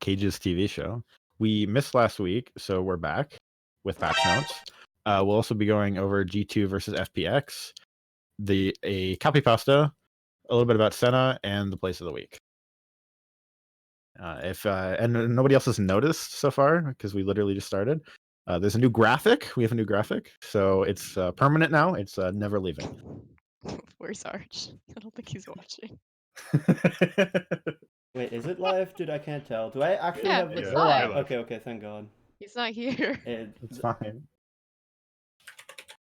Cage's TV show. We missed last week, so we're back with patch notes. We'll also be going over G2 versus FPX, a copy pasta, a little bit about Senna, and the place of the week. And nobody else has noticed so far because we literally just started. There's a new graphic. We have a new graphic, so it's permanent now. It's never leaving. Where's Arch? I don't think he's watching. Wait, is it live? Dude, I can't tell. Do I actually Yeah, have it's the live. Okay, thank God. He's not here. It's fine.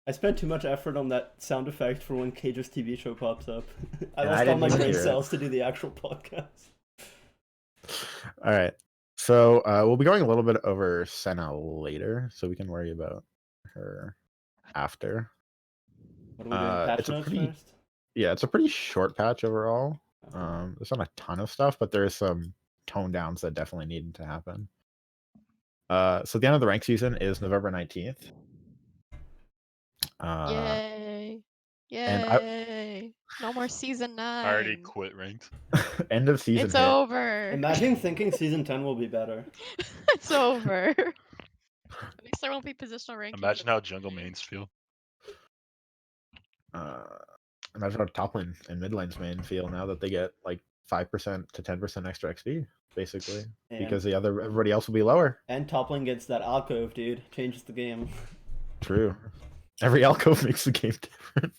I spent too much effort on that sound effect for when Cage's TV show pops up. I And lost I all my didn't brain hear it. cells to do the actual podcast. All right. So we'll be going a little bit over Senna later, so we can worry about her after. What are we doing? Patch it's a notes pretty- first? Yeah, it's a pretty short patch overall. Okay. There's not a ton of stuff, but there's some tone downs that definitely needed to happen. So the end of the rank season is November 19th. Yay! and Yay! No more season 9. I already quit ranked. End of season. It's hit. over. Imagine thinking season 10 will be better. It's over. At least there won't be positional ranking. Imagine how jungle mains feel. Imagine how top lane and mid lane's main feel now that they get like 5% to 10% extra XP, basically, because everybody else will be lower. And top lane gets that alcove, dude. Changes the game. True. Every alcove makes the game different.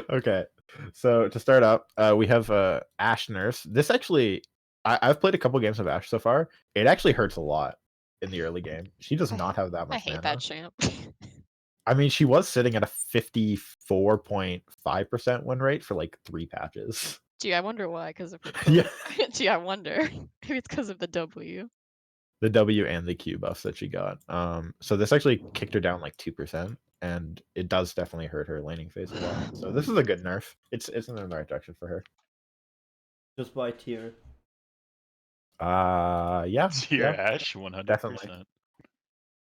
Okay, so to start up, we have Ashe Nurse. This actually, I've played a couple games of Ashe so far. It actually hurts a lot in the early game. She does not have that much I hate mana. that champ. I mean, she was sitting at a 54.5% win rate for like 3 patches. Gee, I wonder why. Because of Yeah. Gee, I wonder. Maybe it's because of the W. The W and the Q buffs that she got. So this actually kicked her down like 2%, and it does definitely hurt her laning phase a lot. So this is a good nerf. It's in the right direction for her. Just by tier. Yeah. Tier yeah. Ashe, 100%. Definitely.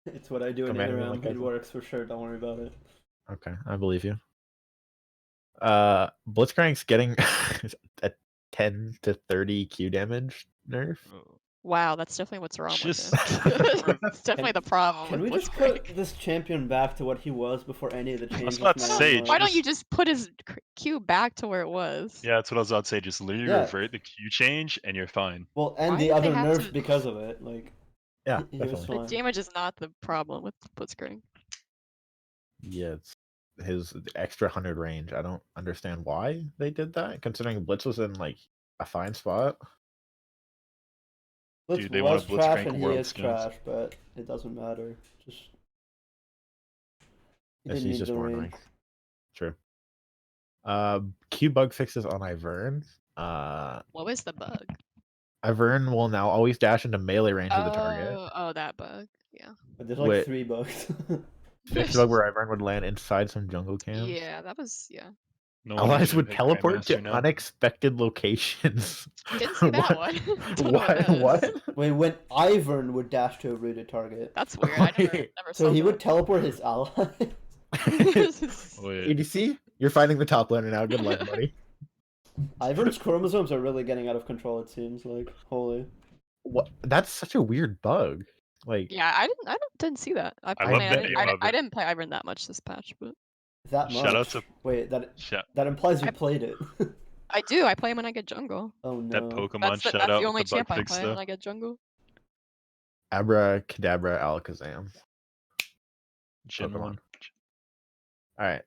It's what I do in Commanding ARAM. like It works for sure. Don't worry about it. Okay, I believe you. Blitzcrank's getting a 10 to 30 Q damage nerf. Wow, that's definitely what's wrong Just- with him. It's definitely the problem. Can we with just Blitzcrank. put this champion back to what he was before any of the changes? about to man? say, Like- Why don't you just put his Q back to where it was? Yeah, that's what I was about to say. Just literally Yeah. revert the Q change and you're fine. Well, and Why the did they other have nerfs to- because of it. Like, Yeah, he was definitely. The fine. damage is not the problem with Blitzcrank. Yeah, it's his extra 100 range. I don't understand why they did that, considering Blitz was in like a fine spot. Blitz Dude, they was want a trash Blitzcrank and he world is skins. trash, but it doesn't matter. Just he Yes, didn't he's need just the more range. annoying. True. Q bug fixes on Ivern. What was the bug? Ivern will now always dash into melee range of the target. Oh, that bug. Yeah. But there's like Wait. 3 bugs. Fixed bug where Ivern would land inside some jungle camps. Yeah, that was No Allies wonder would they pick teleport Grandmaster to now. unexpected locations. Didn't see that What? one. Don't know what that is. What? Wait, when Ivern would dash to a rooted target, That's weird. I never so saw he that. would teleport his ally. Wait, ADC, you're finding the top laner now. Good luck, buddy. Ivern's chromosomes are really getting out of control. It seems like holy. What? That's such a weird bug. Like, Yeah, I didn't see that. I love mean, the I, name I, of I it. didn't play Ivern that much this patch, but That much. Shout out to- Wait, that shout, implies you I- played it. I do. I play him when I get jungle. Oh no. that Pokemon That's shout the out only with the champ bug I fix play though. when I get jungle. Abracadabra Alakazam. Gen Pokemon. 1. Alright,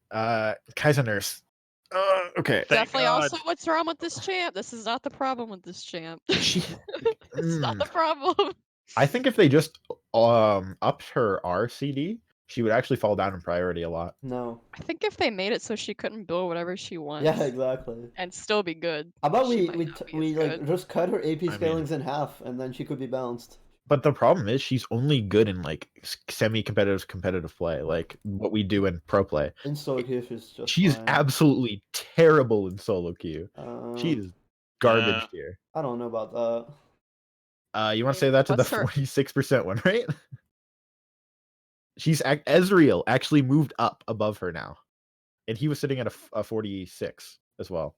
Kaiser Nurse. Okay. Thank Definitely God. also what's wrong with this champ. This is not the problem with this champ. She- It's not the problem. I think if they just upped her RCD, she would actually fall down in priority a lot. No. I think if they made it so she couldn't build whatever she wants Yeah, exactly. and still be good. How about she we might we not t- be we as like good. just cut her AP I mean- scalings in half, and then she could be balanced. But the problem is she's only good in like semi-competitive competitive play, like what we do in pro play. In solo queue, she's just. She's fine. absolutely terrible in solo queue. She is garbage Yeah. tier. I don't know about that. You want to say that to the What's her- 46% one, right? She's Ezreal actually moved up above her now, and he was sitting at a 46 as well.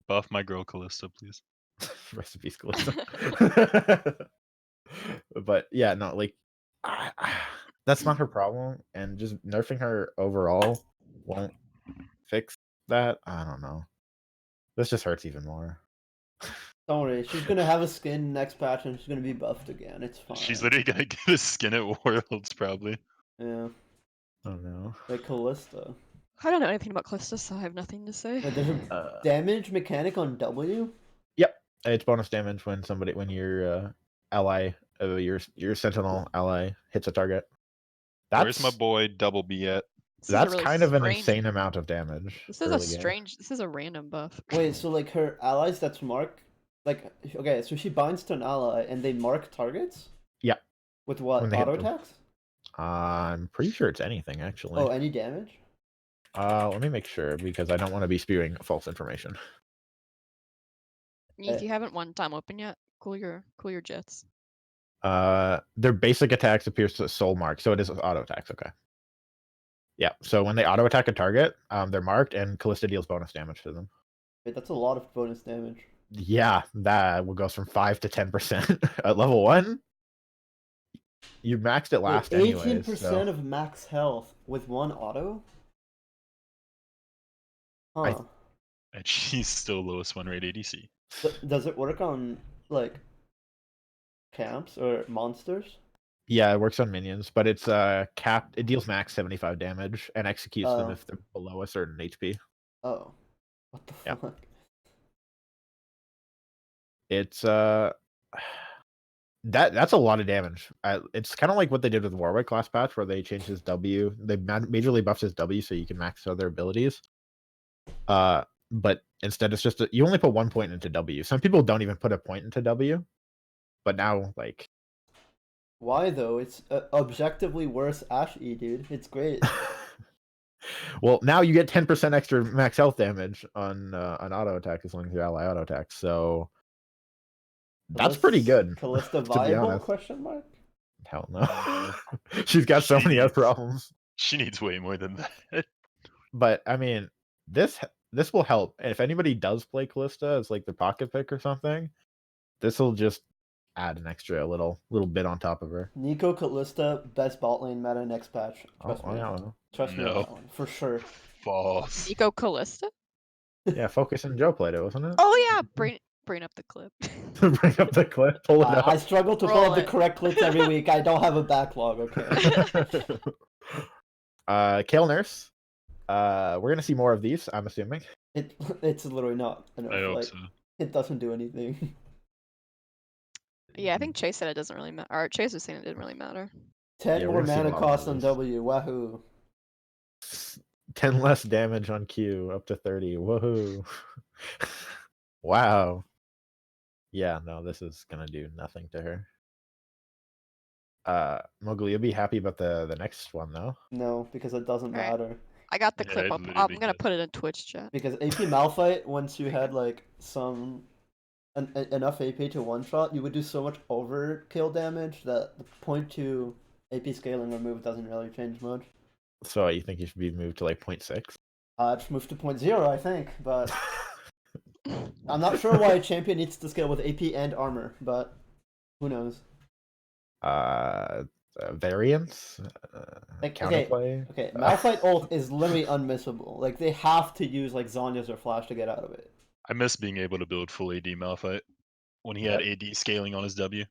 Buff my girl Callisto, please. Recipes Callisto. But yeah, no, like that's not her problem, and just nerfing her overall won't fix that. I don't know. This just hurts even more. Don't worry, she's gonna have a skin next patch and she's gonna be buffed again. It's fine. She's literally gonna get a skin at Worlds probably. Yeah, Oh no. like Callista. I don't know anything about Callisto, so I have nothing to say. Wait, there's a damage mechanic on W? Yep, it's bonus damage when your ally, your sentinel ally hits a target. Where's my boy Double B at? This is a That's really kind of an strange- insane amount of damage. This is a early game. strange. This is a random buff. Wait, so like her allies that's marked, like, okay, so she binds to an ally and they mark targets? Yeah. With what, When they hit auto them. attacks? I'm pretty sure it's anything actually. Oh, any damage? Let me make sure because I don't want to be spewing false information. If you haven't one time open yet, cool your jets. Their basic attacks appears to soul mark, so it is auto attacks. Okay. Yeah. So when they auto attack a target, they're marked, and Callista deals bonus damage to them. Wait, that's a lot of bonus damage. Yeah, that will goes from 5 to 10% at level 1. You maxed it last Wait, anyway. 18% So of max health with one auto? I- Huh. And she's still lowest win rate ADC. Does it work on, like, camps or monsters? yeah, it works on minions, but it's capped. It deals max 75 damage and executes them Oh. if they're below a certain HP. Oh. What the Yep. fuck? It's that's a lot of damage. It's kind of like what they did with Warwick last patch, where they changed his W. They majorly buffed his W so you can max other abilities. But instead it's just you only put 1 point into W. Some people don't even put a point into W, but now like Why though? It's objectively worse Ash E, dude. It's great. well, now you get 10% extra max health damage on auto attack as long as your ally auto attacks. So that's pretty good. Callista be viable? honest. Question mark. Hell no. She's got so many other problems. She needs way more than that. But I mean, this will help. And if anybody does play Callista as like their pocket pick or something, this will just add an extra little bit on top of her. Nico Callista best bot lane meta next patch. Trust Oh, me. I don't know. Trust me on No. that one for sure. False. Nico Callista? Yeah, Focus and Joe played it, wasn't it? Oh yeah, bring up the clip. Bring up the clip, pull it up. I struggle to pull Roll up the it. correct clips every week. I don't have a backlog. Okay. Kale Nurse. We're gonna see more of these, I'm assuming. It's literally not enough. I hope Like so. it doesn't do anything. Yeah, I think Chase said it doesn't really matter. Or Chase was saying it didn't really matter. 10 Yeah, we're more gonna see a mana lot cost of on these. W. Wahoo. 10 less damage on Q, up to 30. Woohoo! Wow. Yeah, no, this is gonna do nothing to her. Mowgli, you'll be happy about the next one though. No, because it doesn't Alright. matter. I got the Yeah, clip it up. I'm literally gonna does. put it in Twitch chat. Because AP Malphite, once you had like enough AP to one shot, you would do so much overkill damage that the point to AP scaling remove doesn't really change much. So you think you should be moved to like 0.6? Just move to 0.0, I think, but I'm not sure why a champion needs to scale with AP and armor, but who knows? Variance, Like, okay, counterplay. Okay, Malphite ult is literally unmissable. Like they have to use like Zhonya's or Flash to get out of it. I miss being able to build full AD Malphite when he had AD scaling on his W.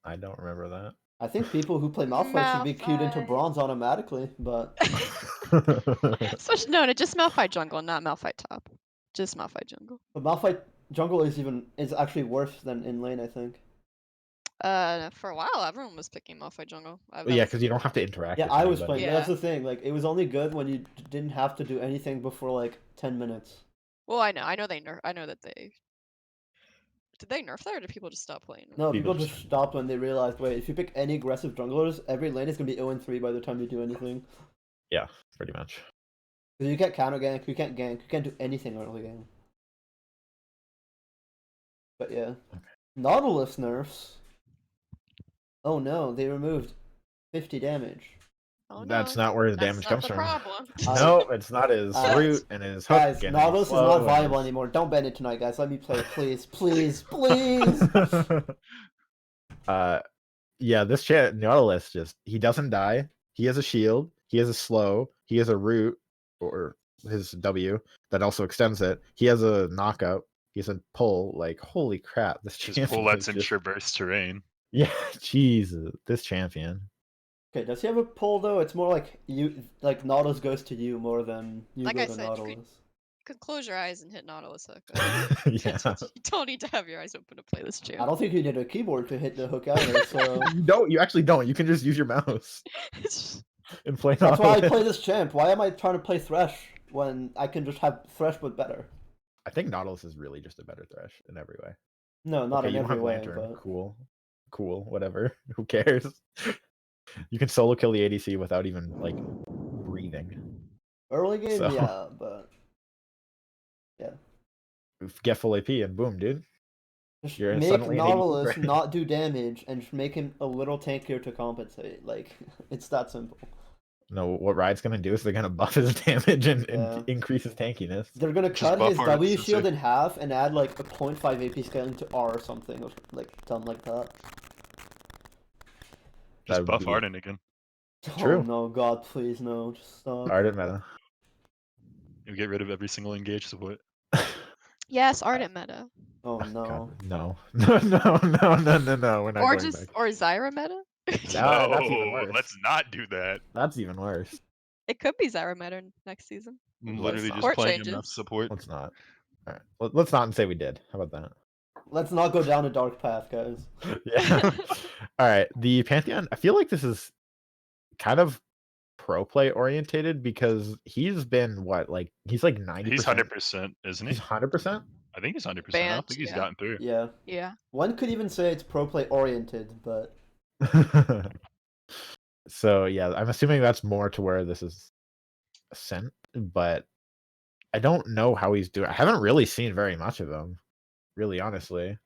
I don't remember that. I think people who play Malphite should be queued into Malphite. bronze automatically, but Switch no, just Malphite jungle, not Malphite top. Just Malphite jungle. Malphite jungle is actually worse than in lane, I think. For a while, everyone was picking Malphite jungle. Yeah, because you don't have to interact. Yeah, with I was anybody. playing. Yeah. That's the thing. Like it was only good when you didn't have to do anything before like 10 minutes. Well, I know they nerf. I know that they. Did they nerf that, or did people just stop playing? No, People people just- just stopped when they realized, wait, if you pick any aggressive junglers, every lane is gonna be 0-3 by the time you do anything. Yeah, pretty much. 'Cause you can't counter gank, you can't gank, you can't do anything early game. But yeah. Nautilus nerfs. Oh no, they removed 50 damage. Oh, That's no. not where the That's damage not comes the from. problem. No, it's not his root and his hook. Guys, and Nautilus his is not slow viable and anymore. Don't ban it tonight, guys. Let me play, please, please, please. Yeah, this chat Nautilus he doesn't die. He has a shield. He has a slow. He has a root or his W that also extends it. He has a knockout. He has a pull. Like holy crap, this His champion pull lets is him just traverse terrain. yeah, Jesus, this champion. Okay, does he have a pull though? It's more like like Nautilus goes to you more than you Like go I to said, you Nautilus. You could close your eyes and hit Nautilus hook. Yeah, You don't need to have your eyes open to play this I champ. don't think you need a keyboard to hit the hook either, so you don't. You actually don't. You can just use your mouse and play. that's why I Nautilus. play this champ. Why am I trying to play Thresh when I can just have Thresh but better? I think Nautilus is really just a better Thresh in every way. No, not Okay, in you don't every have way, Lantern. but Cool, whatever. Who cares? You can solo kill the ADC without even like breathing. early game, So- yeah, but yeah. Get full AP and boom, dude. Just You're make suddenly an ADC Nautilus brain. not do damage and just make him a little tankier to compensate. Like, it's that simple. No, what Riot's gonna do is they're gonna buff his damage and Yeah. increase his tankiness. They're gonna Just cut buff his our W sensei. shield in half and add like a 0.5 AP scaling to R or something, or like dumb like that. That Just would buff be Arden again. True. Oh no, God, please no, just stop. Ardent meta. You get rid of every single engage support. Yes, Ardent meta. Oh no. God, no. No. We're not Or going just back. or Zyra meta. No, that's even No, worse. let's not do that. That's even worse. It could be Zyra meta next season. I'm Let's literally not. just Support playing changes. MF support. Let's not. All right. Let's not say we did. How about that? Let's not go down a dark path, guys. Yeah. All right. The Pantheon. I feel like this is kind of pro play orientated because he's been what, like he's like 90%. He's 100%, isn't he? He's 100%. I think he's 100%. I don't Banned, think he's yeah. gotten through. Yeah. Yeah. One could even say it's pro play oriented, but So yeah, I'm assuming that's more to where this is sent, but I don't know how he's doing. I haven't really seen very much of him, really, honestly.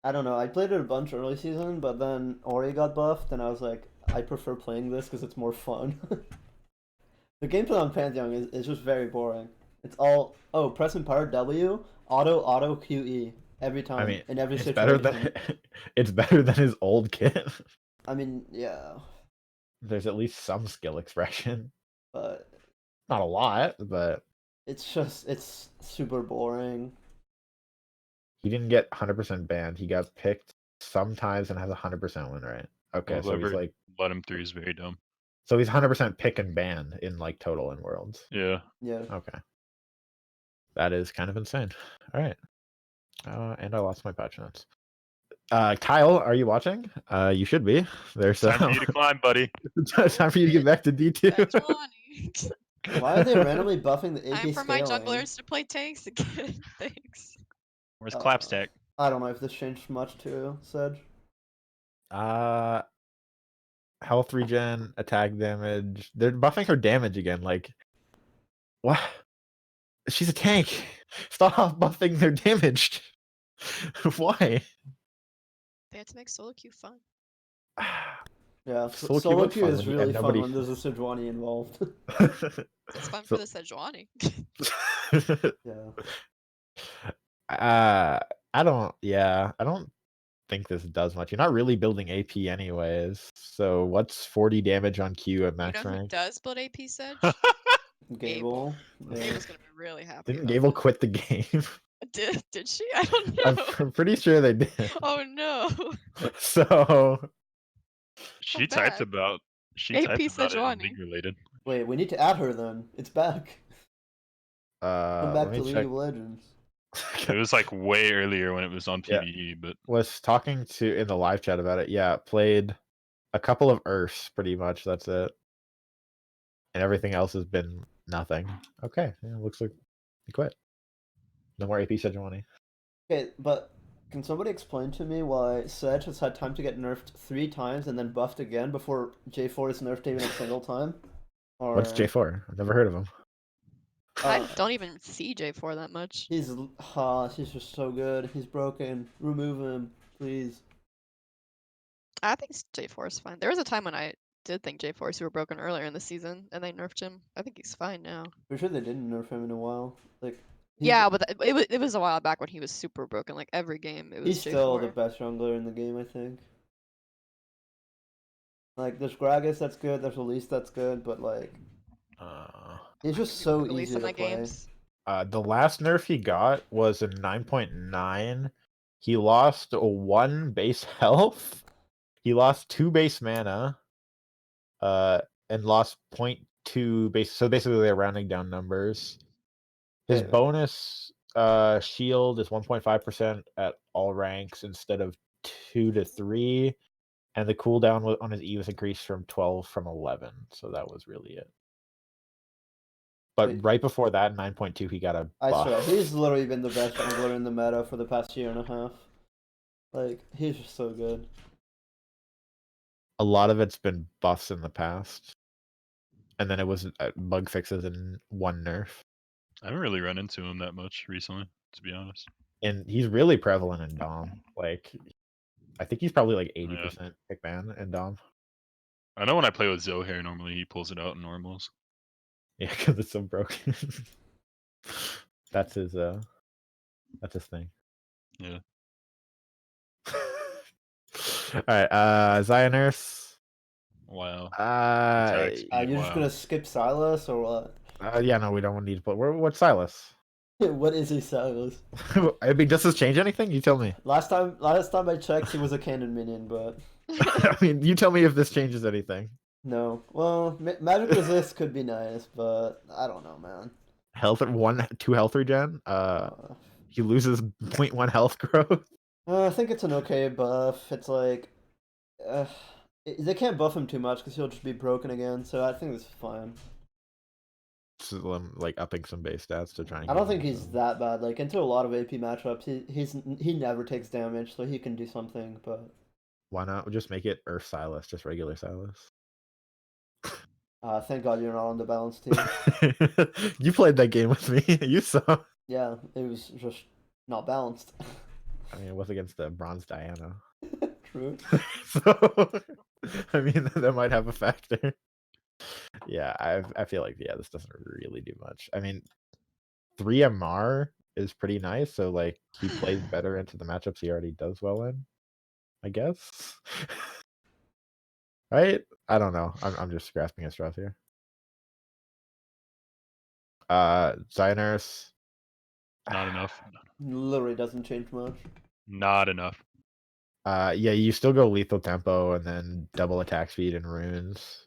I don't know. I played it a bunch early season, but then Ori got buffed, and I was like, I prefer playing this because it's more fun. The gameplay on Pantheon is just very boring. It's all press and power W, auto QE every time. I mean, in every it's situation. better than it's better than his old kit. I mean, yeah, There's at least some skill expression. but Not a lot, but it's super boring. he didn't get 100% banned. He got picked sometimes and has a 100% win rate. Okay, Well, so he's whoever like, let him through is very dumb. so he's 100% pick and ban in like total in worlds. Yeah. Yeah. Okay, that is kind of insane. All right, and I lost my patch notes. Kyle, are you watching? You should be. There's Time for you to climb, buddy. time for you to get back to D2. Sejuani. Why are they randomly buffing the AP Time for my scaling? junglers to play tanks again. Thanks. Where's Uh, Clapstack? I don't know if this changed much too, Sedge. Health regen, attack damage. They're buffing her damage again. Like, what? She's a tank. Stop buffing their damage. Why? They had to make solo queue fun. Yeah, Solo queue solo was queue fun is when you- really and fun nobody- when there's a Sejuani involved. It's fun So- for the Sejuani. Yeah. I don't think this does much. You're not really building AP anyways. So what's 40 damage on Q at You max know who rank? does build AP Sedge? Gable. Yeah. Gable's gonna be really happy. Didn't about Gable that. quit the game? Did she? I don't I'm, know. I'm pretty sure they did. Oh no. So She bad. typed about AP it in Sejuani. League related. Wait, we need to add her then. It's back. Come back let to me League check. of Legends. It was like way earlier when it was on Yeah. PvE, but Was talking to in the live chat about it. Yeah, played a couple of Earths, pretty much. That's it. And everything else has been nothing. Okay, yeah, looks like he quit. No more AP Sejuani. Okay, but can somebody explain to me why Sedge has had time to get nerfed 3 times and then buffed again before J4 is nerfed even a single time? Or What's J4? I've never heard of him. I don't even see J4 that much. He's just so good. He's broken. Remove him, please. I think J4 is fine. There was a time when I did think J4 was super broken earlier in the season, and they nerfed him. I think he's fine now. For sure they didn't nerf him in a while. Like, he's, Yeah, but it was a while back when he was super broken. Like every game, it was he's still the J4. best jungler in the game, I think. Like, there's Gragas that's good, there's Elise that's good, but like, he's just so Release easy in to the play. games. The last nerf he got was in 9.9. He lost 1 base health. He lost 2 base mana. And lost 0.2 base. So basically, they're rounding down numbers. His Yeah. bonus shield is 1.5% at all ranks instead of 2 to 3, and the cooldown on his E was increased from 12 from 11. So that was really it. But Wait. right before that, 9.2, he got a I buff. swear, he's literally been the best jungler in the meta for the past year and a half. Like, he's just so good. A lot of it's been buffs in the past, and then it was bug fixes and 1 nerf. I haven't really run into him that much recently, to be honest. And he's really prevalent in Dom. Like, I think he's probably like 80% Yeah. pick ban in Dom. I know when I play with Zohair, normally he pulls it out in normals. Yeah, because it's so broken. That's his thing. Yeah. Alright, Zioners. Wow. Uh, You're just gonna skip Silas or what? yeah, no, we don't need to put. What's Silas? What is he, Silas? I mean, does this change anything? You tell me. Last time I checked, he was a cannon minion, but I mean, you tell me if this changes anything. no. Well, magic resist could be nice, but I don't know, man. Health 2 health regen. He loses 0.1 health growth. I think it's an okay buff. It's like, they can't buff him too much because he'll just be broken again. So I think it's fine. So, like upping some base stats to try and. I don't think he's that bad. Like into a lot of AP matchups, he never takes damage, so he can do something. But why not just make it Earth Silas, just regular Silas? thank God you're not on the balance team. You played that game with me. You saw. Yeah, it was just not balanced. I mean, it was against the Bronze Diana. True. So, I mean, that might have a factor. Yeah, I feel like this doesn't really do much. I mean, 3 MR is pretty nice, so like he plays better into the matchups he already does well in, I guess. Right? I don't know. I'm just grasping at straws here. Zioners. Not enough. Literally doesn't change much. Not enough. Yeah, you still go lethal tempo and then double attack speed and runes,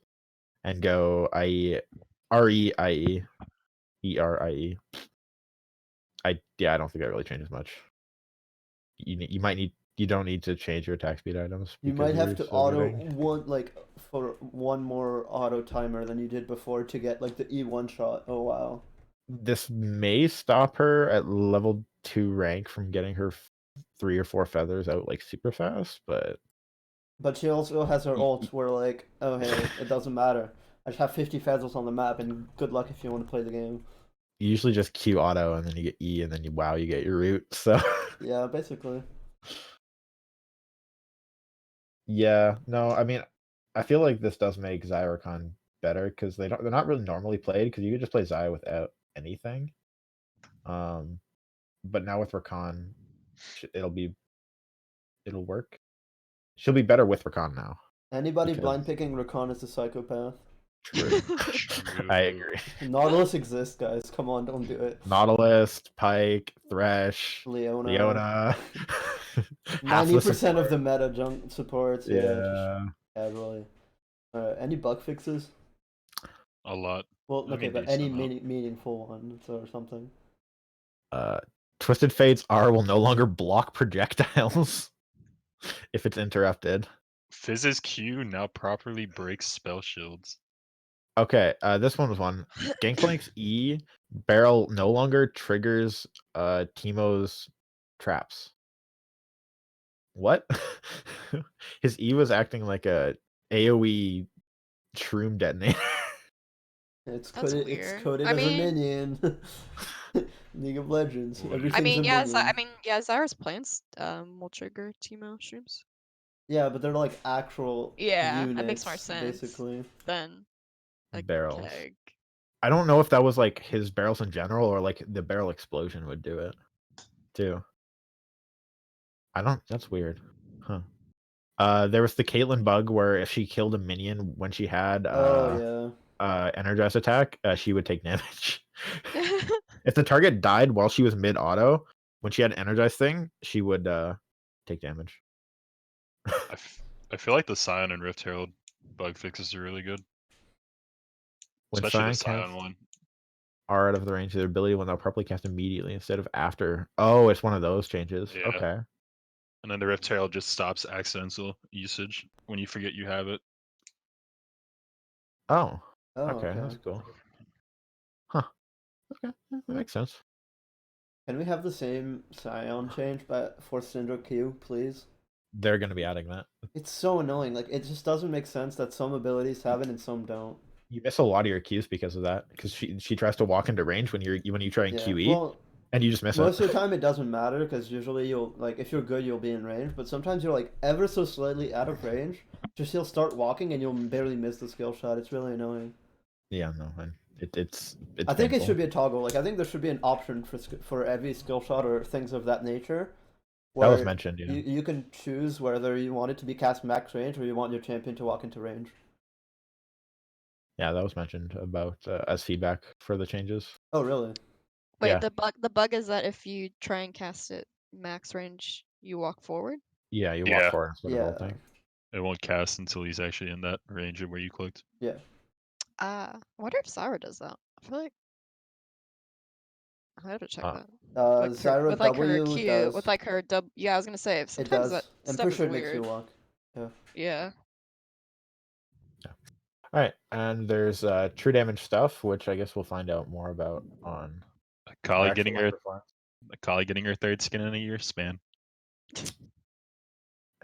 and go IE, RE, IE, ERIE. I don't think that really changes much. You might need. You don't need to change your attack speed items. You because might have you're to so auto good. for one more auto timer than you did before to get like the E1 shot. Oh wow. This may stop her at level 2 rank from getting her 3 or 4 feathers out like super fast, but she also has her ult where like, oh hey, it doesn't matter. I just have 50 feathers on the map, and good luck if you want to play the game. you usually just Q auto and then you get E and then you get your root. So Yeah, basically. yeah, no, I mean, I feel like this does make Zyricon better because they're not really normally played because you could just play Zy without anything. But now with Rakan, it'll work. She'll be better with Rakan now. Anybody Because- blind picking Rakan is a psychopath. True. I agree. Nautilus exists, guys. Come on, don't do it. Nautilus, Pike, Thresh, Leona. half the 90% of the support. meta junk supports. Yeah, Yeah. just casually. Any bug fixes? A lot. Well, I okay, mean, but any decent meaningful ones or something. Twisted Fate's R will no longer block projectiles if it's interrupted. Fizz's Q now properly breaks spell shields. Okay, this one was one. Gangplank's E barrel no longer triggers Teemo's traps. What? His E was acting like a AoE shroom detonator. It's That's coded. It's weird. coded I as a mean- minion. League of Legends. Weird. Everything's I mean, a yeah, minion. Zyra's plants will trigger Teemo streams. Yeah, but they're like actual Yeah, units, that makes more sense. basically. Then a Barrels. keg. I don't know if that was like his barrels in general or like the barrel explosion would do it too. I don't. That's weird. Huh. There was the Caitlyn bug where if she killed a minion when she had Oh energized attack, she would take damage. If the target died while she was mid auto, when she had energized thing, she would take damage. I feel like the Scion and Rift Herald bug fixes are really good, When especially the Scion Scion one. are out of the range of their ability when they'll properly cast immediately instead of after. Oh, it's one of those changes. Yeah. Okay. And then the Rift Herald just stops accidental usage when you forget you have it. Oh. Oh, Okay, that's cool. Huh. Okay, that makes sense. Can we have the same Scion change but for Syndra Q, please? They're gonna be adding that. It's so annoying. Like it just doesn't make sense that some abilities have it and some don't. You miss a lot of your Qs because of that. Because she tries to walk into range when you try and Yeah. QE, Well, and you just miss most it. of the time it doesn't matter because usually you'll like if you're good you'll be in range, but sometimes you're like ever so slightly out of range. Just you'll start walking and you'll barely miss the skill shot. It's really annoying. Yeah, no, and it's I think it painful. should be a toggle. Like I think there should be an option for every skill shot or things of that nature. That was Where mentioned. Yeah. you can choose whether you want it to be cast max range or you want your champion to walk into range. Yeah, that was mentioned about as feedback for the changes. Oh really? Wait, Yeah. the bug is that if you try and cast it max range, you walk forward? Yeah, you walk Yeah. forward instead of Yeah. ulting. It won't cast until he's actually in that range of where you clicked. Yeah. I wonder if Zyra does that. I feel like I have to check Uh, that. Zyra With like her W Q, does. with like her dub. Yeah, I was gonna say It sometimes does. that I'm stuff pretty is sure it makes you weird. walk. Yeah. Yeah. All right, and there's true damage stuff, which I guess we'll find out more about on Kali actual getting live her performance. third skin in a year span.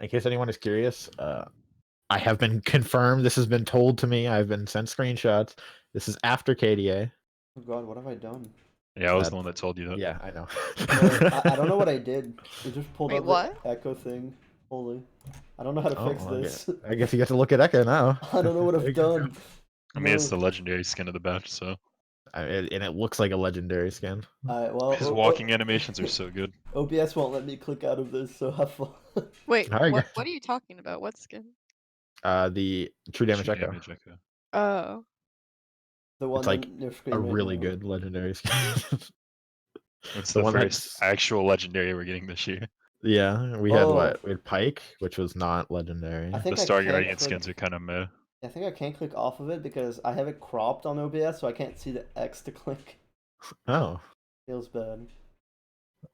In case anyone is curious, I have been confirmed. This has been told to me. I've been sent screenshots. This is after KDA. Oh God, what have I done? Yeah, I was That- the one that told you that. Yeah, I know. No, I don't know what I did. It just pulled Wait, up what? the echo thing. Holy. I don't know how to Oh, fix well, this. I guess you get to look at Echo now. I don't know what I've done. I mean, it's No. the legendary skin of the batch, so And it looks like a legendary skin. Alright, well, his walking animations are so good. OBS won't let me click out of this, so have fun. Wait, All right, what? guys. What are you talking about? What skin? The true damage True Echo. damage echo. Oh. The one It's like on your screen a right really now. good legendary skin. It's The the one first that's- actual legendary we're getting this year. Yeah, we had Oh. what? We had Pike, which was not legendary. I think The I Star can't Guardian click. skins are kind of meh. I think I can't click off of it because I have it cropped on OBS, so I can't see the X to click. Oh, Feels bad.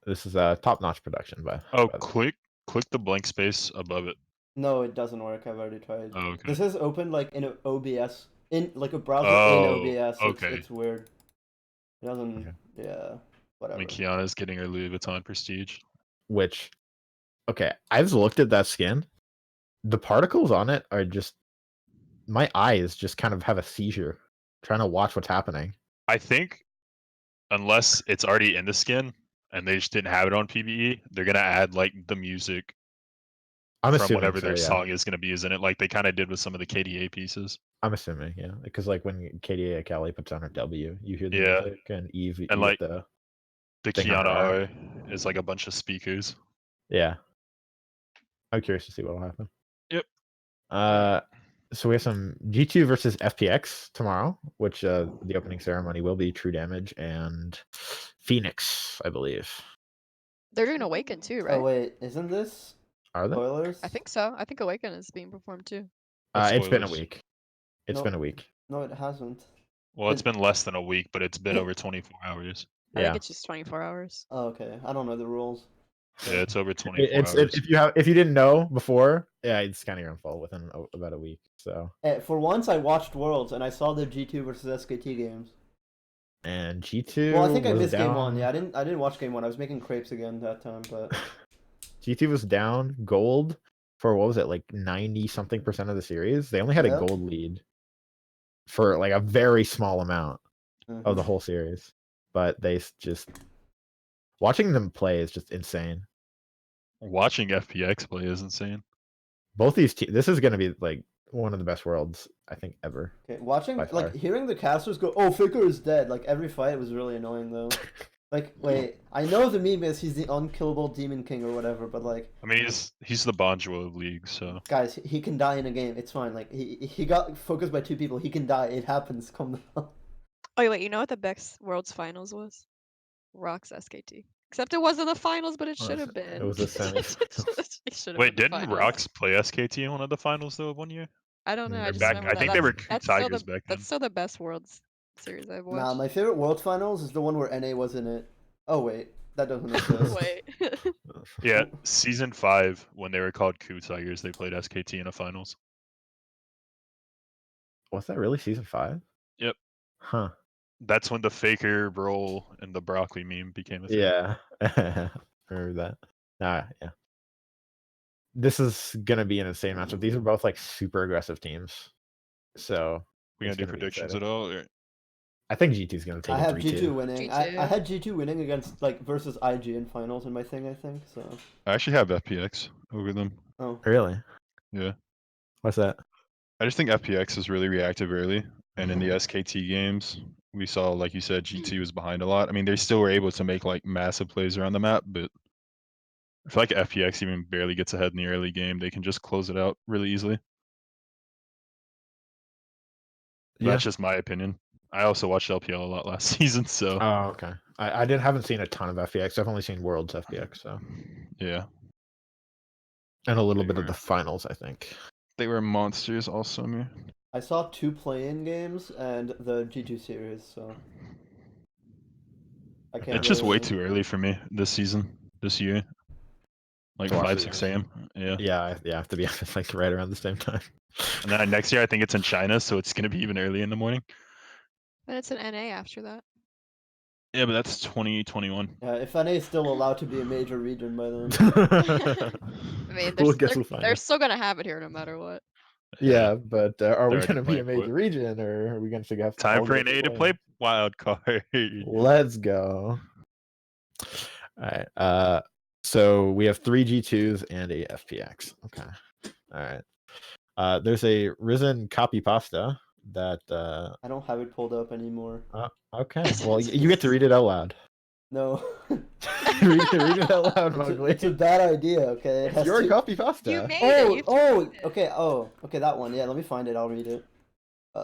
this is top-notch production Oh, by the way. click the blank space above it. No, it doesn't work. I've already tried. Oh, okay. This is open like in a OBS, in like a browser in Oh, OBS. okay. It's weird. It doesn't. Okay. Yeah. I Whatever. mean, Kiana's getting her Louis Vuitton prestige. Which, okay, I've looked at that skin. The particles on it are just, my eyes just kind of have a seizure trying to watch what's happening. I think unless it's already in the skin and they just didn't have it on PBE, they're gonna add like the music I'm from assuming whatever so, their yeah. song is gonna be is in it, like they kind of did with some of the KDA pieces. I'm assuming, yeah, because like when KDA Akali puts on her W, you hear the Yeah. music, and Eve, you And get like the the thing on her Kiana arm. R is like a bunch of speakers. Yeah. I'm curious to see what will happen. Yep. So we have some G2 versus FPX tomorrow, which the opening ceremony will be True Damage and Phoenix, I believe. They're doing Awaken too, right? Oh wait, isn't this Are they? spoilers? I think so. I think Awaken is being performed too. What It's been a spoilers? week. It's No. been a week. No, it hasn't. Well, it's been less than a week, but it's been over 24 hours. I Yeah. think it's just 24 hours. Oh, okay. I don't know the rules. Yeah, it's over 24 It's hours. if you didn't know before, yeah, it's kind of your own fault within about a week. So For once, I watched Worlds and I saw the G2 versus SKT games. and G2. Well, I think I was missed game one. down- Yeah, I didn't watch game one. I was making crepes again that time, but G2 was down gold for what was it, like 90 something% of the series. They only had Yeah. a gold lead for like a very small amount of the Mhm. whole series, but they just watching them play is just insane. Watching FPX play is insane. both these teams. This is gonna be like one of the best worlds I think ever. Okay, watching By far. like hearing the casters go, "Oh, Faker is dead!" Like every fight was really annoying though. Like, wait, I know the meme is he's the unkillable Demon King or whatever, but like, I mean, he's the Bonjour League, so guys, he can die in a game. It's fine. Like he got focused by 2 people. He can die. It happens. Calm down. Oh wait, you know what the best Worlds Finals was? Rock's SKT. Except it wasn't the finals, but it Well, should have it been. was the semifinals. It should have wait, been the didn't finals. Rox play SKT in one of the finals though 1 year? I don't know. I Or just back- remember I that. think they were That's Tigers still the, back then. That's still the best Worlds series I've watched. Nah, my favorite World Finals is the one where NA was in it. Oh wait, that doesn't exist. Wait. Yeah, season 5 when they were called Coup Tigers, they played SKT in a finals. Was that really season 5? Yep. Huh. That's when the Faker role and the broccoli meme became a thing. Yeah. Remember that. Yeah. This is gonna be an insane matchup. These are both like super aggressive teams. So We gonna it's do gonna be predictions exciting. at all? Or... I think G2's gonna take I it have 3-2. G2 winning. I G2. had G2 winning against like versus IG in finals in my thing. I think so. I actually have FPX over them. Oh, Really? Yeah. What's that? I just think FPX is really reactive early, and in the SKT games, we saw, like you said, G2 was behind a lot. I mean, they still were able to make like massive plays around the map, but I feel like FPX even barely gets ahead in the early game. They can just close it out really easily. But Yeah. that's just my opinion. I also watched LPL a lot last season, so Oh, okay. I haven't seen a ton of FPX. I've only seen Worlds FPX, so yeah, and a little They bit of were- the finals, I think. they were monsters all summer. I saw 2 play-in games and the G2 series. So I can't. It's just way really- too early for me this season, this year. Like To watch 5, the 6 games. a.m. Yeah. Yeah, have to be honest, like right around the same time. And then next year, I think it's in China, so it's gonna be even early in the morning. But it's an NA after that. Yeah, but that's 2021. Yeah, if NA is still allowed to be a major region by then. I mean, Well, guess we'll find they're out. still gonna have it here no matter what. Yeah, but are we They're going to be a already playing for major region, or are we going to have Time all for get an A to play-in? play wild card. Let's go. All right. So we have 3 G2s and a FPX. Okay. All right. There's a Risen copy pasta that. I don't have it pulled up anymore. Okay. Well, you get to read it out loud. No. read it out loud, Mowgli. It's a bad idea. Okay. It It's has your to- copy pasta. You made Oh, it. You oh, tweeted it. okay. Oh, okay. That one. Yeah. Let me find it. I'll read it.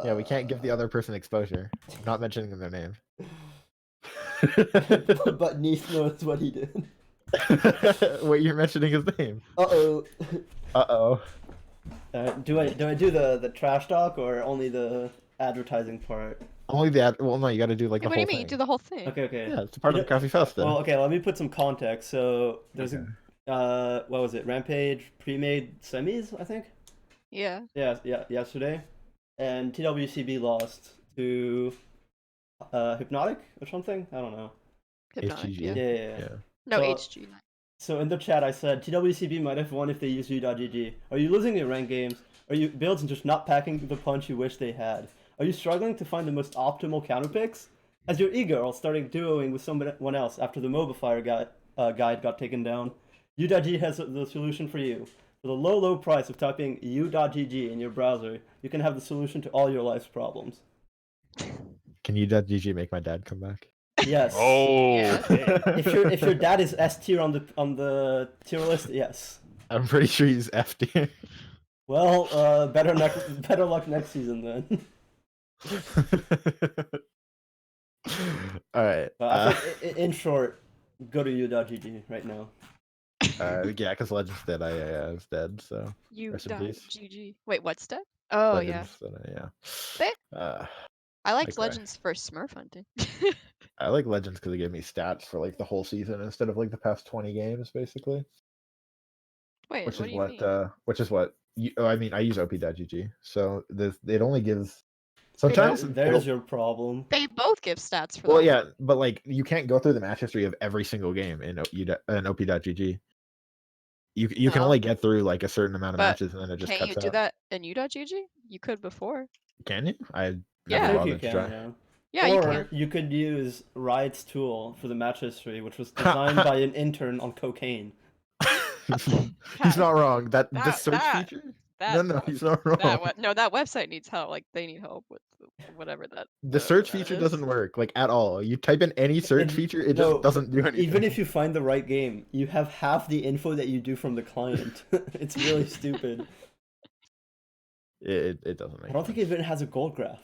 Yeah, we can't give the other person exposure. I'm not mentioning their name. But Neith knows what he did. Wait, you're mentioning his name. Uh-oh. Uh-oh. Do I do the trash talk or only the advertising part? Only the well, no, you got to do like Yeah, the what do whole you mean? thing. You do the whole thing. Okay, okay. Yeah, it's part of the coffee festa. Well, okay, let me put some context. So there's Okay. what was it? Rampage pre-made semis, I think. Yeah. Yeah, yesterday, and TWCB lost to Hypnotic or something. I don't know. Hypnotic, HGG. yeah. Yeah. No, So- HG. So in the chat, I said TWCB might have won if they used U.GG. Are you losing your ranked games? Are you builds and just not packing the punch you wish they had? Are you struggling to find the most optimal counter picks? Has your e-girl started duoing with someone else after the Mobifier guide got taken down? U.GG has the solution for you. For the low price of typing u.gg in your browser, you can have the solution to all your life's problems. Can you.gg make my dad come back? Yes. Oh, Yeah. okay. If your dad is S tier on the tier list, yes. I'm pretty sure he's F tier. Well, better luck next season then. All right. I think, in short, go to u.gg right now. Yeah, because Legends dead. I was dead. So You Rest in dot peace. GG. Wait, what's that? Oh yeah. Legends, yeah. They- I liked cry. Legends for Smurf hunting. I like Legends because it gave me stats for like the whole season instead of like the past 20 games, basically. Wait, Which what is do you what mean? which is what I mean. I use op.gg, so it only gives sometimes. There's your problem. They both give stats for Well, that. yeah, but like you can't go through the match history of every single game in op.gg. You can No. only get through like a certain amount of But matches, and then it just Can't cuts you out. do that in u.gg? You could before. Can you? I Yeah. never I think bothered you to can, try. yeah. Yeah, you Or can. you could use Riot's tool for the match history, which was designed by an intern on cocaine. He's not wrong. The that- search that- feature. That No, he's not wrong. that website needs help. Like they need help with whatever that. The whatever search that feature is. doesn't work like at all. You type in any search And feature, it no, just doesn't do anything. Even if you find the right game, you have half the info that you do from the client. It's really stupid. it doesn't make. I don't think it even has a gold graph.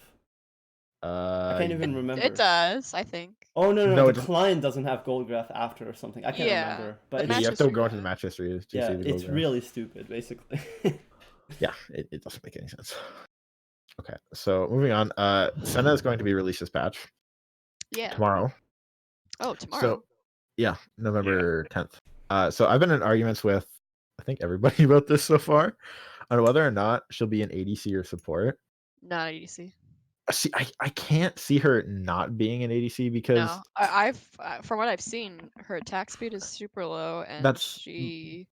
I can't even remember. It does, I think. Oh no, No, the client doesn't have gold graph after or something. I can't Yeah, remember. the But Yeah, you match have to history go into the does. match history to yeah, see the it's goal. really stupid, basically. Yeah, it doesn't make any sense. Okay, so moving on. Senna is going to be released this patch Yeah. tomorrow. Oh, tomorrow. So yeah, November 10th. So I've been in arguments with I think everybody about this so far on whether or not she'll be an ADC or support. Not ADC. See, I can't see her not being an ADC because No, I've from what I've seen, her attack speed is super low, and That's- she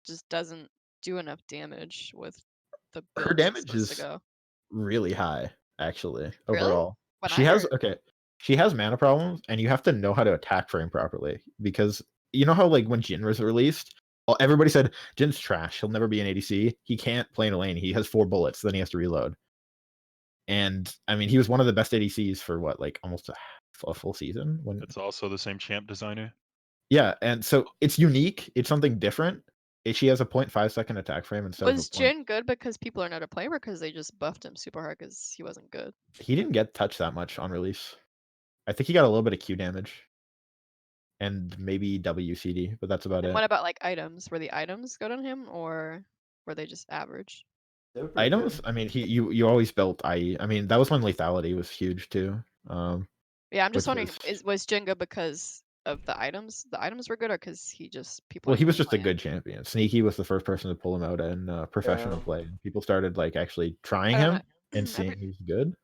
just doesn't do enough damage with the her build damage she's supposed is to go. really high actually Really? overall. What She I has heard. okay. She has mana problems, and you have to know how to attack frame properly because you know how like when Jin was released, everybody said Jin's trash. He'll never be an ADC. He can't play in a lane. He has 4 bullets, then he has to reload. And I mean, he was one of the best ADCs for what, like almost a full season. When It's also the same champ designer. yeah, and so it's unique. It's something different. She has a 0.5-second attack frame instead Was of a point. Jin good because people are not to play, or because they just buffed him super hard because he wasn't good? He didn't get touched that much on release. I think he got a little bit of Q damage and maybe WCD, but that's about And it. what about like items? Were the items good on him, or were they just average? They were pretty Items, good. I mean, you always built IE. I mean, that was when lethality was huge too. Yeah, I'm just which wondering, was- was Jin good because of the items? The items were good, or because he just people? Well, he weren't was really just a playing? good champion. Sneaky was the first person to pull him out in professional Yeah. play. People started like actually trying I don't him know. and seeing he's good.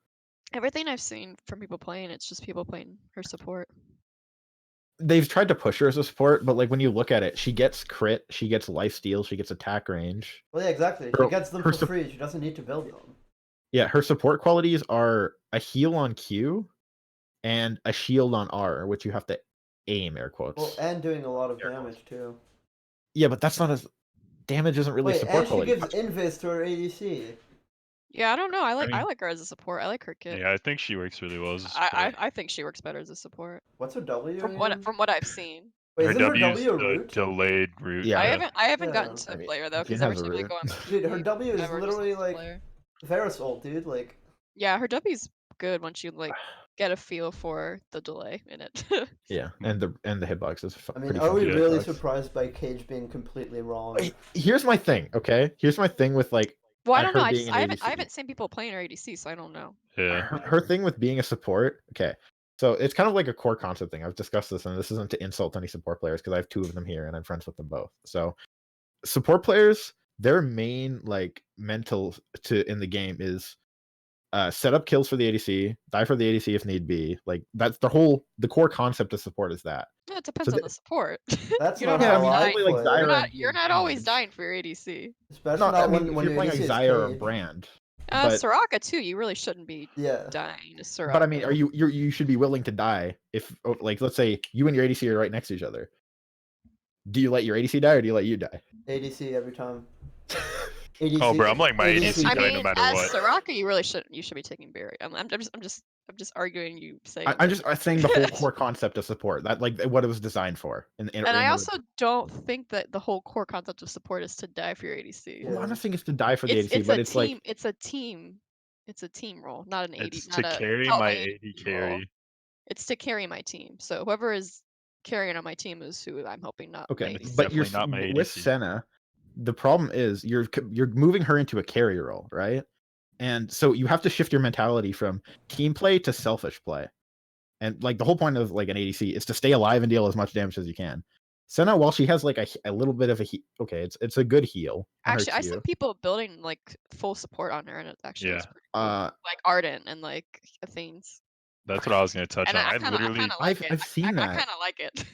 Everything I've seen from people playing, it's just people playing her support. They've tried to push her as a support, but like when you look at it, she gets crit, she gets life steal, she gets attack range. Well, yeah, exactly. Her- She gets them her for sup- free. She doesn't need to build them. Yeah, her support qualities are a heal on Q and a shield on R, which you have to aim, air quotes. Well, and doing a lot of Air damage too. Yeah, but that's not as damage isn't really Wait, support and she quality. gives invis to her ADC. Yeah, I don't know. I mean- like her as a support. I like her kit. Yeah, I think she works really well as a I support. I think she works better as a support What's her W? from again? what I've seen. Wait, her isn't her W is W a the root? delayed route. Yeah. I haven't Yeah. gotten to I mean, play her though, Jin because every has a time we root. go on Dude, her PvP, W is never just literally lets us like play her. Varus ult, dude. Like, Yeah, her W's good once you like get a feel for the delay in it. Yeah, and the hitbox is I mean, pretty are we funky really hitbox. surprised by Cage being completely wrong? Here's my thing, okay? Here's my thing with like Well, I at don't her know. being an I ADC. haven't seen people playing her ADC, so I don't know. Yeah. Her thing with being a support, okay. So it's kind of like a core concept thing. I've discussed this, and this isn't to insult any support players because I have 2 of them here and I'm friends with them both. So support players, their main like mental in the game is set up kills for the ADC, die for the ADC if need be. Like that's the core concept of support is that. Yeah, it depends on the support. That's You not don't Yeah, I how mean, I only, like, play. Zyra you're not always dying for your ADC. Especially No, not I mean, when if when you're your playing ADC like is Xayah or a Cage. brand. But- Soraka too. You really shouldn't be Yeah. dying to Soraka. But I mean, you should be willing to die if like let's say you and your ADC are right next to each other. Do you let your ADC die or do you let you die? ADC every time. ADC, Oh, bro, I'm like my ADC I guy mean, no matter as what. Soraka, you really shouldn't. You should be taking Barry. I'm just arguing. You saying. I'm just saying the whole core concept of support, that like what it was designed for. And I also don't think that the whole core concept of support is to die for your ADC. Yeah. well, I'm not saying it's to die for the ADC, but it's team. like It's a team. It's a team role, not an AD. It's not to a carry help my me AD role. carry. It's to carry my team. So whoever is carrying on my team is who I'm helping not. okay, my It's ADC. but you're definitely not my with ADC. Senna. The problem is you're moving her into a carry role, right? And so you have to shift your mentality from team play to selfish play. And like the whole point of like an ADC is to stay alive and deal as much damage as you can. Senna, while she has like a little bit of a okay, it's a good heal. On Actually, her I Q. saw people building like full support on her, and it actually was Yeah. pretty cool. Like Ardent and like Athene's. That's what I was gonna touch And on. I I kind literally of like it. I've seen I that. kind of like it.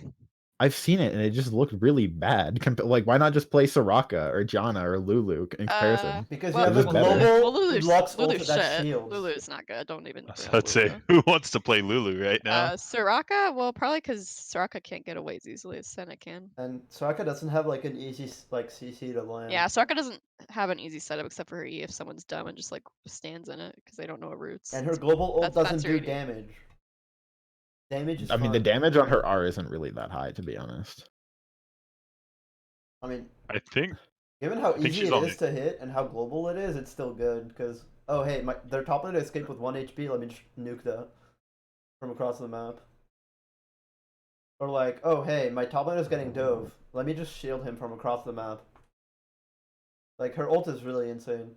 I've seen it and it just looked really bad. Like, why not just play Soraka or Janna or Lulu in comparison? Because well, you have It a was better. global Lulu's Lux ult Lulu's that shit. shields. Lulu's not good. Don't even. So bring up I'd say, Lulu. who wants to play Lulu right now? Soraka, well, probably because Soraka can't get away as easily as Senna can. And Soraka doesn't have like an easy like CC to land. Yeah, Soraka doesn't have an easy setup except for her E if someone's dumb and just like stands in it because they don't know her roots. And her global ult That's doesn't her do ED. damage. Damage is I mean, the fun. damage on her R isn't really that high, to be honest. I mean, I think given how think easy she's it on is to hit and how global it is, it's still good. Because, oh hey, their top laner escaped with 1 HP, let me just nuke that from across the map. Or like, oh hey, my top laner's getting dove, let me just shield him from across the map. Like, her ult is really insane.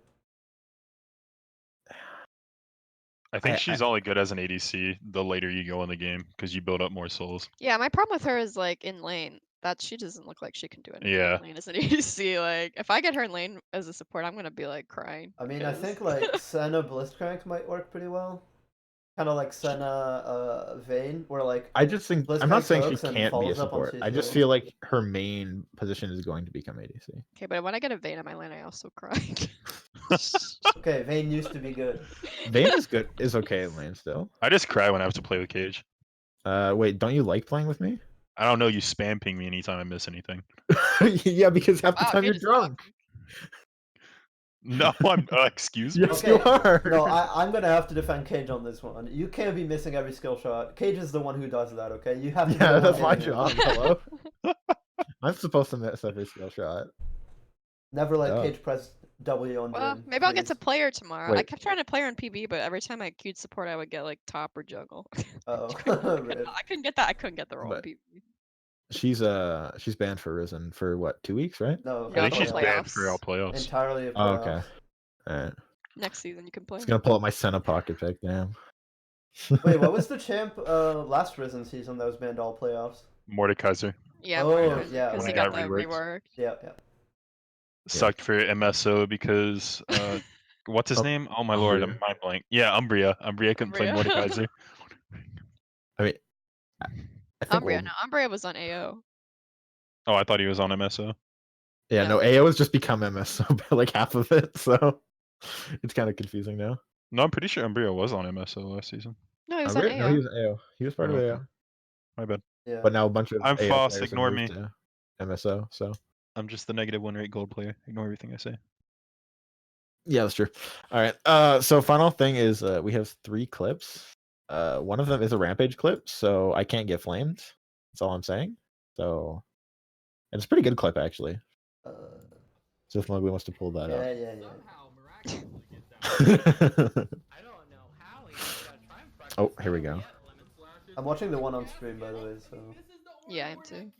I think she's only good as an ADC the later you go in the game because you build up more souls. Yeah, my problem with her is like in lane. That she doesn't look like she can do anything Yeah. in lane as an ADC. Like if I get her in lane as a support, I'm gonna be like crying. I mean, I 'cause- think like Senna Blitzcrank might work pretty well. Kind of like Senna Vayne, where like I just think I'm Blitzcrank not saying she hooks and can't be a follows up on support. I just CC. feel like her main position is going to become ADC. Okay, but when I get a Vayne in my lane, I also cry. Okay, Vayne used to be good. Vayne is okay in lane still. I just cry when I have to play with Cage. Wait, don't you like playing with me? I don't know, you spam ping me anytime I miss anything. Yeah, because half the Wow, time Cage you're is drunk. No, I'm excuse me. Yes, Okay, you are. no, I'm gonna have to defend Cage on this one. You can't be missing every skill shot. Cage is the one who does that. Okay, you have to. Yeah, be that's my hitting it. job. Hello. I'm supposed to miss every skill shot. Never let Duh. Cage press W on Well, Jhin, maybe I'll get to please. play her tomorrow. I Wait. kept trying to play her in PB, but every time I queued support, I would get like top or jungle. Uh-oh. I couldn't get that. I couldn't get the role in But- PB. She's banned for Risen for what, 2 weeks, right? No, Yeah, I think the she's playoffs. banned for all playoffs. playoffs. Entirely of Oh, playoffs. okay. Alright. Next season you can play. Just gonna pull up my Senna pocket pick, damn. Wait, what was the champ last Risen season that was banned all playoffs? Mordekaiser. Yeah, Oh, yeah, because when he it got got that reworked. rework. Yeah, yeah. Sucked for MSO because what's his Oh, name? Oh my lord, I'm Umbria. mind blank. Yeah, Umbria. Umbria couldn't play Umbria. Mordekaiser. I mean, I think Umbria, we'll- no, Umbria was on AO. Oh, I thought he was on MSO. yeah, Yeah. no, AO has just become MSO, like half of it, so it's kind of confusing now. No, I'm pretty sure Umbria was on MSO last season. No, he was Umbria? on No, AO. he was AO. He was part of Okay. AO. My bad. Yeah. But now a bunch of I'm AO false, players have ignore moved me. to MSO, so I'm just the negative win rate gold player. Ignore everything I say. yeah, that's true. All right. So final thing is we have 3 clips. One of them is a rampage clip, so I can't get flamed. That's all I'm saying. So and it's a pretty good clip actually. Uh, So if Mowgli wants to pull that yeah, yeah, yeah. up. Oh, here we go. I'm watching the one on stream, by the way, so Yeah, I am too.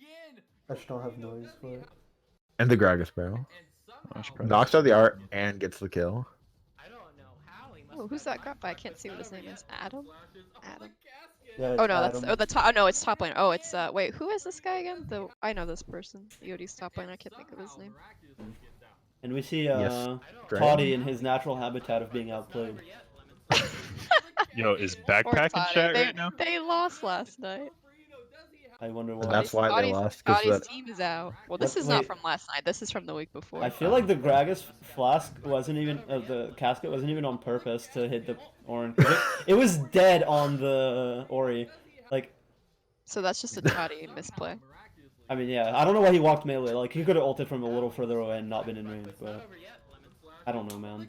I just don't have noise for it. And the Gragas bro I should probably- knocks out the art and gets the kill. Oh, who's that crap? I can't see what his name is. Adam? Adam. Yeah, Oh no, that's Adam. oh the top. Oh no, it's top lane. Oh, it's wait, who is this guy again? I know this person. EOD's top lane. I can't think of his name. And we see Yes, Toddy in his natural habitat of being outplayed. Yo, is Poor backpack in Toddy. chat They, right now? they lost last night. I wonder And why. that's why they Toddy's- lost, 'cause Toddy's that- team is out. Well, this What- is not wait. from last night. This is from the week before. I feel like the Gragas flask wasn't even the casket wasn't even on purpose to hit the orange. It was dead on the Ori. Like, So that's just a Toddy misplay. I mean, yeah, I don't know why he walked melee. Like, he could have ulted from a little further away and not been in range, but I don't know, man.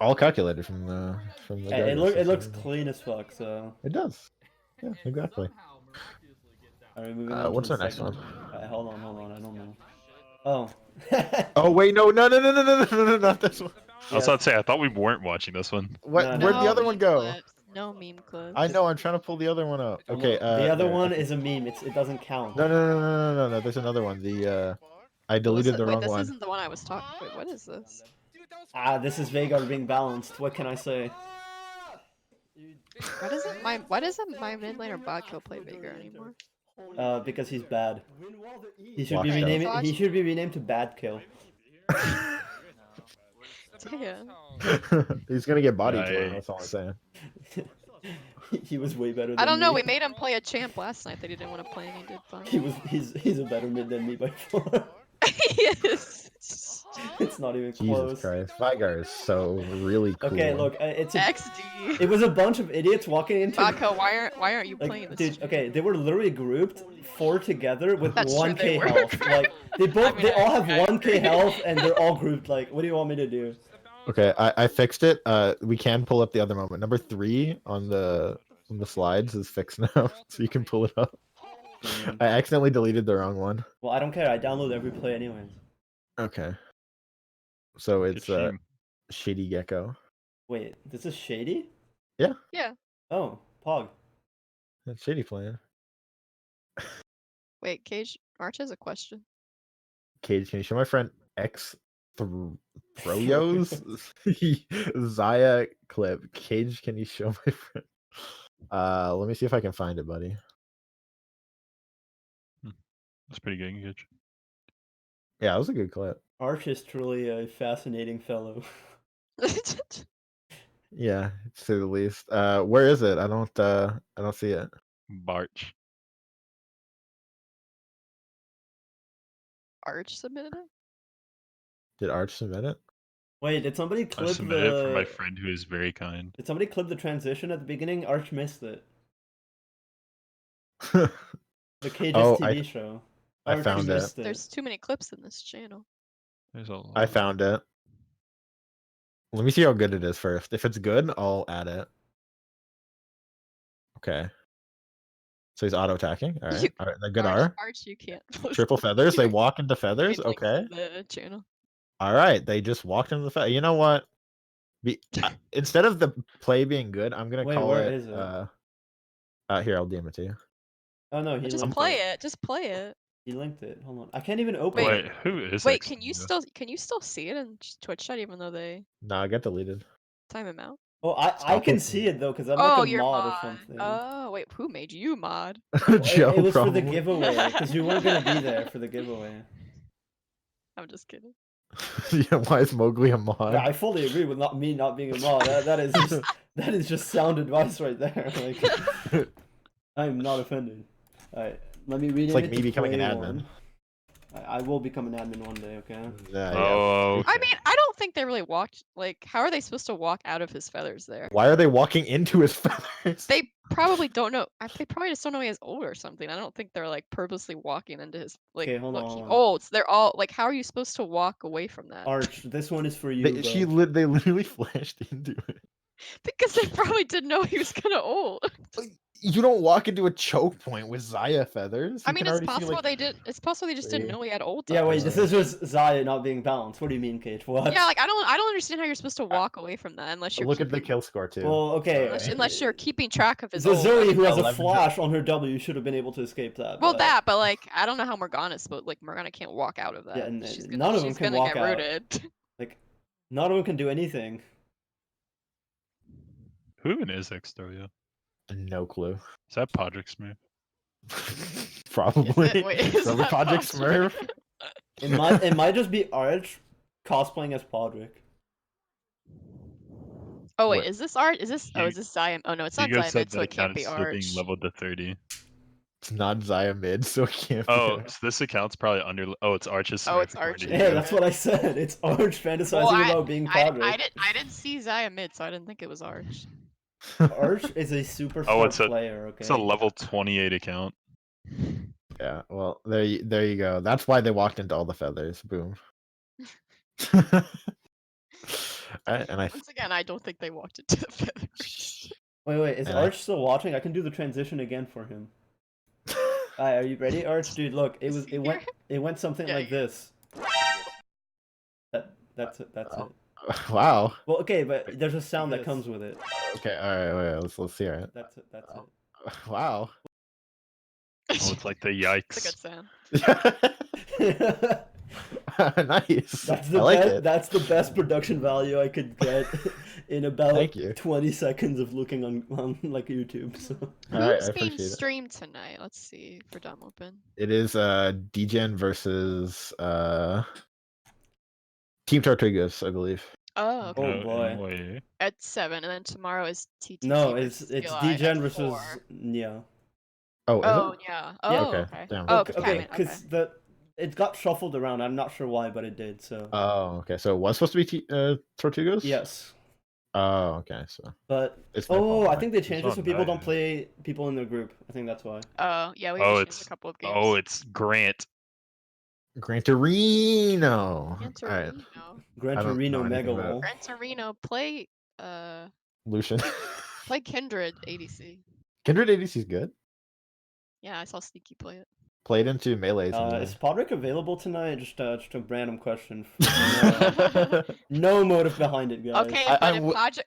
all calculated from the Hey, Gragas, it looks so- clean as fuck. So, It does. Yeah, exactly. are we moving on to what's the our next second? one? Hold on, I don't know. Oh. Oh wait, no, not this one. I was about to say, I thought we weren't watching this one. What? No, Where'd no. the other one meme go? clips. No meme clips. I know. I'm trying to pull the other one up. Okay. The other there. one is a meme. It doesn't count. No. There's another one. I deleted the wait, wrong this one. isn't the one I was talking. Wait, what is this? This is Veigar being balanced. What can I say? Why doesn't my mid laner bot kill play Veigar anymore? Because he's bad. He should Watch be out. renamed. He should be renamed to Bad Kill. Damn. He's gonna get bodied Nice. tomorrow. That's all I'm saying. He was way better than I don't know. me. We made him play a champ last night that he didn't want to play, and he did fine. He's a better mid than me by far. Yes. It's not even Jesus close. Christ, Vigar is so really cool. Okay, look, it's a. XD. It was a bunch of idiots walking into. Vodka, why aren't you playing Like, this? dude, okay, they were literally grouped 4 together with That's true, 1k they were. health. Like they all have I 1k agree. health and they're all grouped. Like, what do you want me to do? Okay, I fixed it. We can pull up the other moment. Number 3 on the slides is fixed now, so you can pull it up. I accidentally deleted the wrong one. Well, I don't care. I download every play anyways. Okay. So Good it's team. Shady Gecko. Wait, this is Shady? Yeah. Oh, Pog. That's Shady playing. Wait, Cage. Arch has a question. Cage, can you show my friend X Throyos Zaya clip? Cage, can you show my friend? Let me see if I can find it, buddy. That's pretty good. Good. Yeah, that was a good clip. Arch is truly a fascinating fellow. Yeah, to say the least. Where is it? I don't see it. Barch. Arch submitted it. Did Arch submit it? Wait, did somebody I clip submitted it for my the? friend who is very kind. Did somebody clip the transition at the beginning? Arch missed it. The Cage's Oh, TV show. I Arch found it. missed it. There's too many clips in this channel. There's a lot. I found it. Let me see how good it is first. If it's good, I'll add it. Okay. So he's auto attacking. All right. You- All right. The good R. Arch, you can't. Triple feathers. They walk into feathers. Made links Okay. in The channel. All right. They just walked into the feather. You know what? Instead of the play being good, I'm gonna Wait, call where it. is it? Here, I'll DM it to you. Oh no, he Just linked play it. Just play it. He linked it. Hold on. I can't even open Wait. it. Who is Wait, X can you Studio? still see it in Twitch chat even though they Nah, I got deleted. time him out? Oh, I Stop can it. see it though, cause I'm Oh, like a you're mod or mod. something. Oh, wait, who made you mod? Joe, it was for the probably. giveaway, cause you weren't gonna be there for the giveaway. I'm just kidding. Yeah, why is Mowgli a mod? Yeah, I fully agree with me not being a mod. That is just sound advice right there. Like, I'm not offended. All right, let me read It's it. like me becoming an admin. I will become an admin one day. Okay. Yeah, Oh, I mean, I don't think they really walked. Like, how are they supposed to walk out of his feathers there? Why are they walking into his feathers? They probably don't know. They probably just don't know he's old or something. I don't think they're like purposely walking into his like. Okay, hold Look, on, he hold on. old. So they're all like. How are you supposed to walk away from that? Arch, this one is for you. They literally flashed into it. Because they probably didn't know he was kind of old. You don't walk into a choke point with Zaya feathers. I You mean, can it's already see, possible like, they did. It's possible they just didn't Wait. know he had old. Yeah, wait. times. This is just Zaya not being balanced. What do you mean, Cage? What? Yeah, like I don't understand how you're supposed to walk away from that unless you're look at the keeping, kill score too. Well, okay. unless you're keeping track of his The old. Zoe who has a 11 flash on her W should have been able to escape that. Well, but- that, but like I don't know how Morgana's, but like Morgana can't walk out of that. Yeah, and she's none of them she's can gonna walk get out. rooted. Like, none of them can do anything. who even is X Studio? No clue. Is that Podrick Smith? Probably. Wait, is Probably that Project Podrick? Smurf. It might just be Arch cosplaying as Podrick. Oh wait, What? is this art? Is this? Oh, You- is this Zion? Oh no, it's not Hugo Zion, said so that it can't account be is still being Arch. leveled to 30. It's not Zaya mid, so it can't Oh, be. so this account's probably under. Oh, it's Arch's. Oh, it's Smurf according Arch. to Yeah, Hugo. that's what I said. It's Arch fantasizing Well, about being Podrick. I didn't see Zion mid, so I didn't think it was Arch. Arch is a super Oh, smart it's a- player. Okay. It's a level 28 account. Yeah, well, there you go. That's why they walked into all the feathers. Boom. Alright, and I Once again, I don't think they walked into the feathers. Wait. Is And I- Arch still watching? I can do the transition again for him. Alright, are you ready, Arch? Dude, look, Is he here? it went something Yeah, like yeah. this. That's it. That's Oh. it. Wow. Well, okay, but there's a sound that comes with it. Okay, alright, wait, let's hear it. That's it. That's Oh. Wow. Oh, it's like the It's a yikes. good sound. it. Nice. That's the I like best. it. That's the best production value I could get in about Thank you. 20 seconds of looking on like YouTube. So. Alright, Who's I being appreciate it. streamed tonight? Let's see for Dumb Open. It is Degen versus Team Tortugas, I believe. Oh, okay. Oh, boy. Wait. At 7, and then tomorrow is TTC. No, versus it's CLI at DGen versus 4. Neo. Oh, is Oh it? yeah. Yeah. Oh Okay, okay. damn. Oh, Okay, okay. because it got shuffled around. I'm not sure why, but it did. So Oh, okay. So it was supposed to be Tortugas? yes, Oh, okay. So but it's my fault. I My- think they changed it not so people don't nice. play people in their group. I think that's why. Oh yeah, we Oh, have to change it's a couple of games. oh, it's Grant. Gran Torino. Gran All right. Torino. Gran I don't Torino know anything about Megalo. Gran Torino. Play Lucian. play Kindred ADC. Kindred ADC is good. Yeah, I saw Sneaky play it. Played into melees. Is Podrick available tonight? Just a random question. No motive behind it, guys. Okay,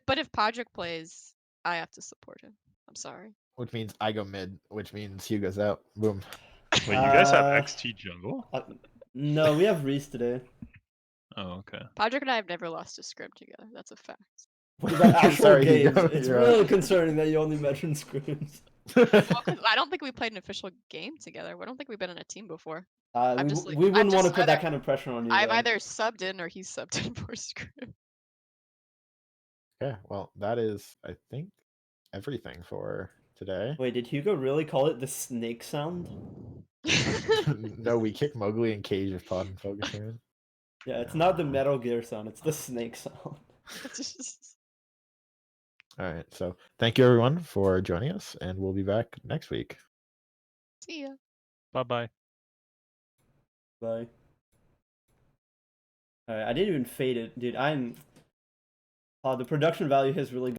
but if Podrick plays, I have to support him. I'm sorry. Which means I go mid, which means Hugh goes out. Boom. Wait, you guys have Uh, XT jungle? No, we have Reese today. Oh, okay. Podrick and I have never lost a scrim together. That's a fact. What about actual Sorry, games? Hugo, It's you're really out. concerning that you only mention scrims. Well, 'cause I don't think we played an official game together. I don't think we've been in a team before. I'm just like, We I'm wouldn't want to just put that either- kind of pressure on you. I've then. either subbed in or he's subbed in for scrim. Okay, well, that is, I think, everything for today. Wait, did Hugo really call it the snake sound? No, we kick Mowgli and Cage of Pod and Focus in. Yeah, it's not the Metal Gear sound, it's the snake sound. All right, so thank you everyone for joining us, and we'll be back next week. See ya. Bye bye. Bye. Alright, I didn't even fade it. Dude, the production value has really